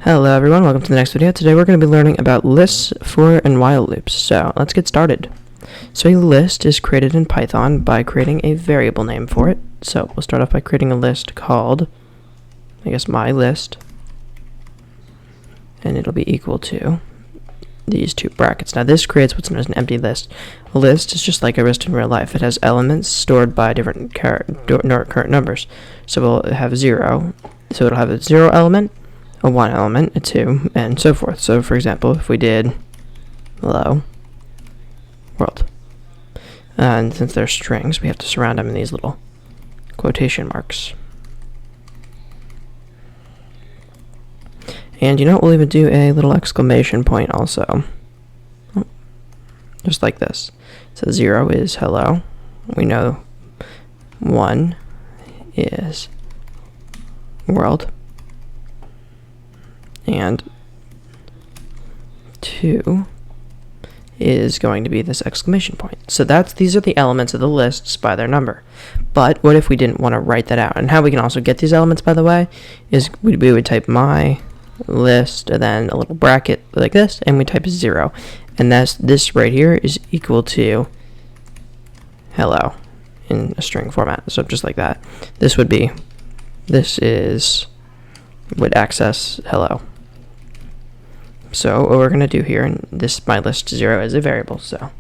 Hello everyone, welcome to the next video. Today we're going to be learning about lists, for, and while loops. So let's get started. So a list is created in Python by creating a variable name for it. So we'll start off by creating a list called, my list. And it'll be equal to these two brackets. Now this creates what's known as an empty list. A list is just like a list in real life. It has elements stored by different current numbers. So we'll have 0. So it'll have a 0 element, a 1 element, a 2, and so forth. So for example, if we did hello world, and since they're strings, we have to surround them in these little quotation marks. And you know what, we'll even do a little exclamation point also. Just like this. So 0 is hello. We know 1 is world. And 2 is going to be this exclamation point. So these are the elements of the lists by their number. But what if we didn't want to write that out? And how we can also get these elements, by the way, is we would type my list and then a little bracket like this, and we type 0. And this right here is equal to hello in a string format. So just like that. Would access hello. So what we're going to do here, and this my list 0 is a variable, so what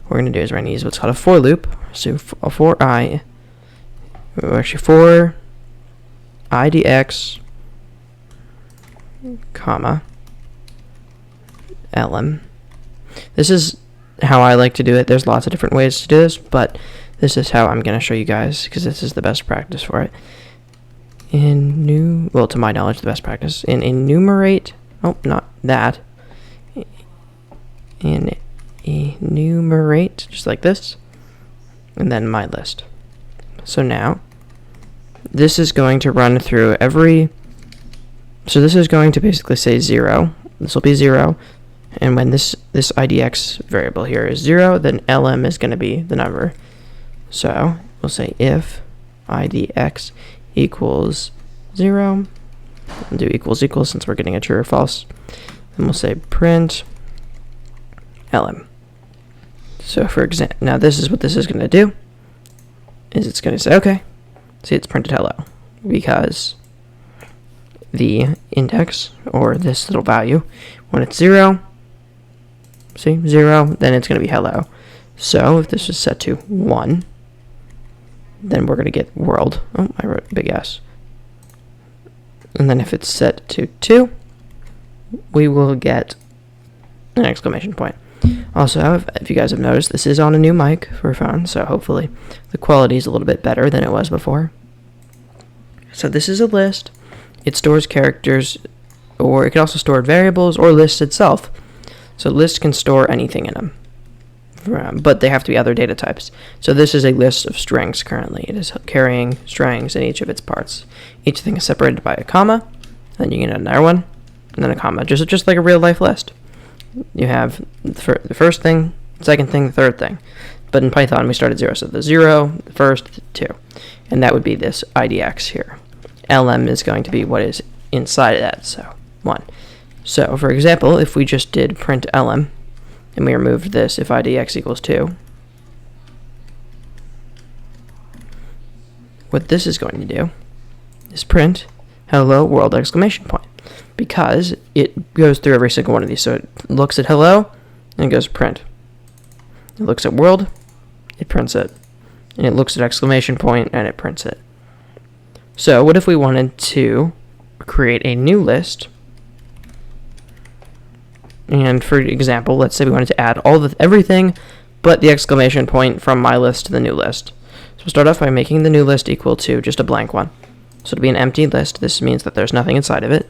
we're going to do is we're going to use what's called a for loop. So for idx, comma, lm. This is how I like to do it. There's lots of different ways to do this, but this is how I'm going to show you guys, because this is the best practice for it. To my knowledge, the best practice in enumerate. Oh, not that. In enumerate, just like this, and then my list. So now, this is going to run through so this is going to basically say 0. This will be 0, and when this idx variable here is 0, then lm is going to be the number. So we'll say if idx equals 0. We'll do equals since we're getting a true or false. And we'll say print lm. So for example, now this is what this is going to do. Is it's going to say, okay, see, it's printed hello, because the index, or this little value, when it's 0, see, 0, then it's going to be hello. So if this is set to 1, then we're going to get world. Oh, I wrote big S. And then if it's set to 2, we will get an exclamation point. Also, if you guys have noticed, this is on a new mic for a phone, so hopefully the quality is a little bit better than it was before. So this is a list. It stores characters, or it can also store variables or lists itself. So lists can store anything in them, but they have to be other data types. So this is a list of strings currently. It is carrying strings in each of its parts. Each thing is separated by a comma, then you get another one, and then a comma, just like a real life list. You have the first thing, second thing, the third thing. But in Python, we start at 0, so the 0, the first, 2. And that would be this idx here. lm is going to be what is inside of that, so 1. So, for example, if we just did print lm, and we removed this if idx equals 2, what this is going to do is print hello world exclamation point, because it goes through every single one of these. So it looks at hello and it goes print. It looks at world, it prints it, and it looks at exclamation point and it prints it. So what if we wanted to create a new list? And for example, let's say we wanted to add everything but the exclamation point from my list to the new list. So we'll start off by making the new list equal to just a blank one. So it'll be an empty list. This means that there's nothing inside of it.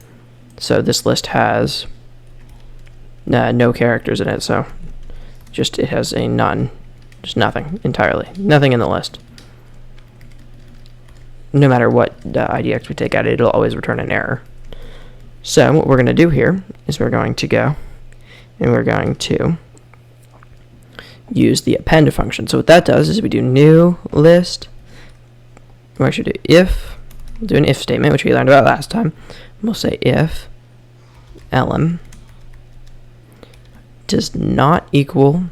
So this list has no characters in it. So it has a none, just nothing entirely, nothing in the list. No matter what idx we take out, it'll always return an error. So what we're going to do here is we're going to go and we're going to use the append function. So what that does is we do new list, or I should do if, we'll do an if statement, which we learned about last time. We'll say if element does not equal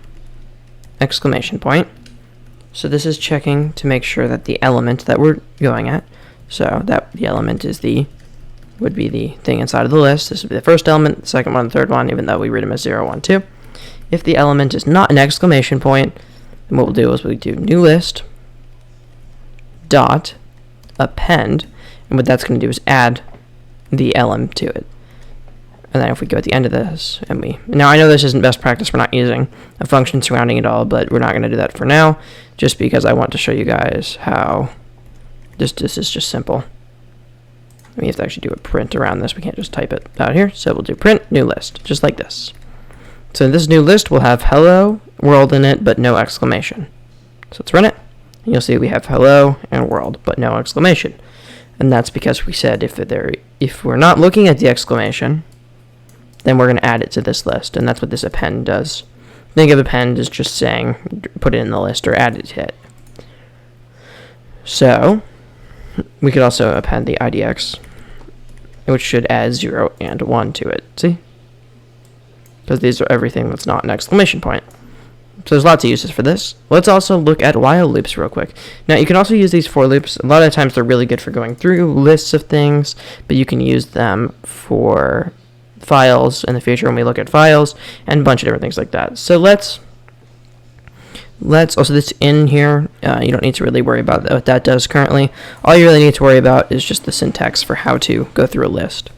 exclamation point. So this is checking to make sure that the element that we're going at, so that the element is would be the thing inside of the list. This would be the first element, the second one, the third one, even though we read them as 0, 1, 2. If the element is not an exclamation point, then what we'll do is we do new list dot append, and what that's going to do is add the element to it. And then if we go at the end of this, now I know this isn't best practice, we're not using a function surrounding it all, but we're not going to do that for now, just because I want to show you guys how this is just simple. We have to actually do a print around this, we can't just type it out here, so we'll do print new list, just like this. So this new list will have hello world in it, but no exclamation. So let's run it, and you'll see we have hello and world, but no exclamation. And that's because we said if we're not looking at the exclamation, then we're going to add it to this list, and that's what this append does. Think of append as just saying put it in the list or add it to it. So we could also append the IDX, which should add 0 and 1 to it. See? Because these are everything that's not an exclamation point. So there's lots of uses for this. Let's also look at while loops real quick. Now you can also use these for loops. A lot of times they're really good for going through lists of things, but you can use them for files in the future when we look at files and a bunch of different things like that. So let's also, this in here, you don't need to really worry about what that does currently. All you really need to worry about is just the syntax for how to go through a list.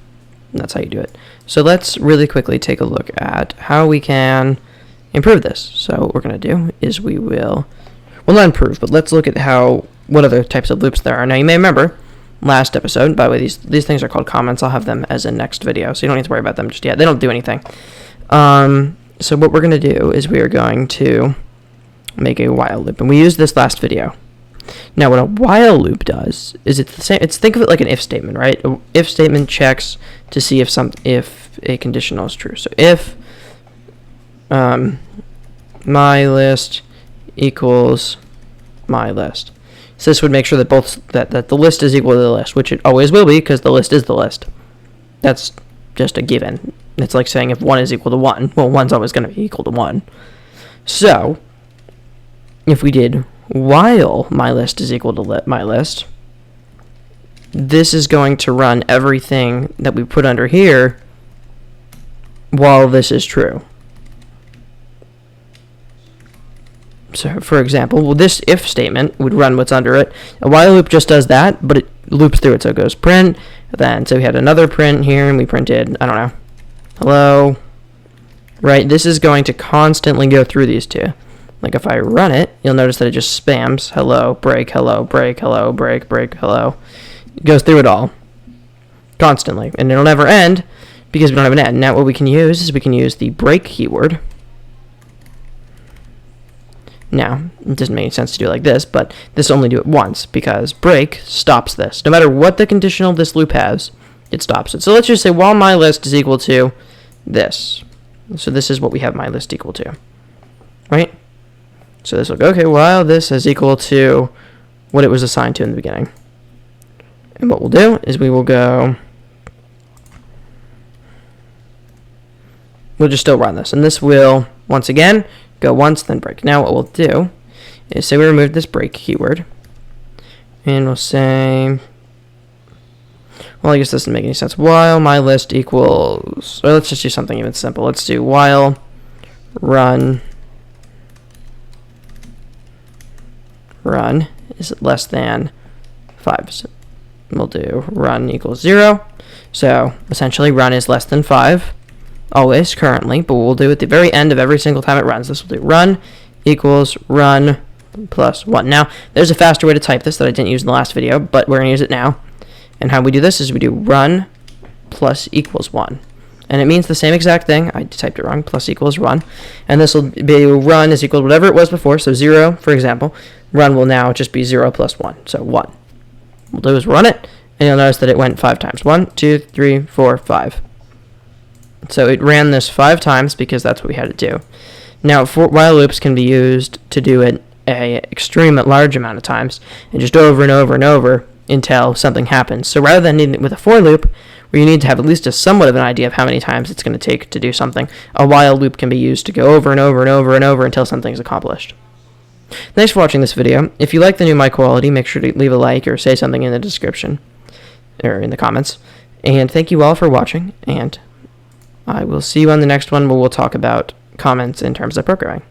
And that's how you do it. So let's really quickly take a look at how we can improve this. So what we're going to do is we will, well, not improve, but let's look at what other types of loops there are. Now you may remember last episode, by the way, these things are called comments. I'll have them as a next video, so you don't need to worry about them just yet. They don't do anything. So what we're going to do is we are going to make a while loop, and we used this last video. Now what a while loop does is it's the same. Think of it like an if statement, right? An if statement checks to see if a conditional is true. So if my list equals my list. So this would make sure that that the list is equal to the list, which it always will be because the list is the list. That's just a given. It's like saying if 1 is equal to 1, well, 1's always going to be equal to 1. So if we did while my list is equal to my list, this is going to run everything that we put under here while this is true. So, for example, well, this if statement would run what's under it. A while loop just does that, but it loops through it. So it goes print, then, so we had another print here, and we printed, I don't know, hello, right? This is going to constantly go through these two. Like if I run it, you'll notice that it just spams hello, break, hello, break, hello, break, break, hello. It goes through it all constantly, and it'll never end because we don't have an end. Now what we can use is we can use the break keyword. Now, it doesn't make any sense to do it like this, but this will only do it once because break stops this. No matter what the conditional this loop has, it stops it. So let's just say while my list is equal to this. So this is what we have my list equal to, right? So this will go, okay, while this is equal to what it was assigned to in the beginning. And what we'll do is we will go, we'll just still run this. And this will, once again, go once, then break. Now what we'll do is say we remove this break keyword. And we'll say, well, I guess this doesn't make any sense. While my list equals, or let's just do something even simple. Let's do while run is less than 5. So we'll do run equals 0. So essentially run is less than 5. Always, currently, but what we'll do at the very end of every single time it runs, this will do run equals run plus 1. Now, there's a faster way to type this that I didn't use in the last video, but we're going to use it now. And how we do this is we do run plus equals 1. And it means the same exact thing. I typed it wrong, plus equals run. And this will be run is equal to whatever it was before, so 0, for example. Run will now just be 0 plus 1, so 1. What we'll do is run it, and you'll notice that it went 5 times. 1, 2, 3, 4, 5. So it ran this 5 times because that's what we had to do. Now, while loops can be used to do it a extreme large amount of times, and just over and over and over until something happens. So rather than needing it with a for loop, where you need to have at least a somewhat of an idea of how many times it's going to take to do something, a while loop can be used to go over and over and over and over until something's accomplished. Thanks for watching this video. If you like the new mic quality, make sure to leave a like or say something in the description, or in the comments. And thank you all for watching, and I will see you on the next one where we'll talk about comments in terms of programming.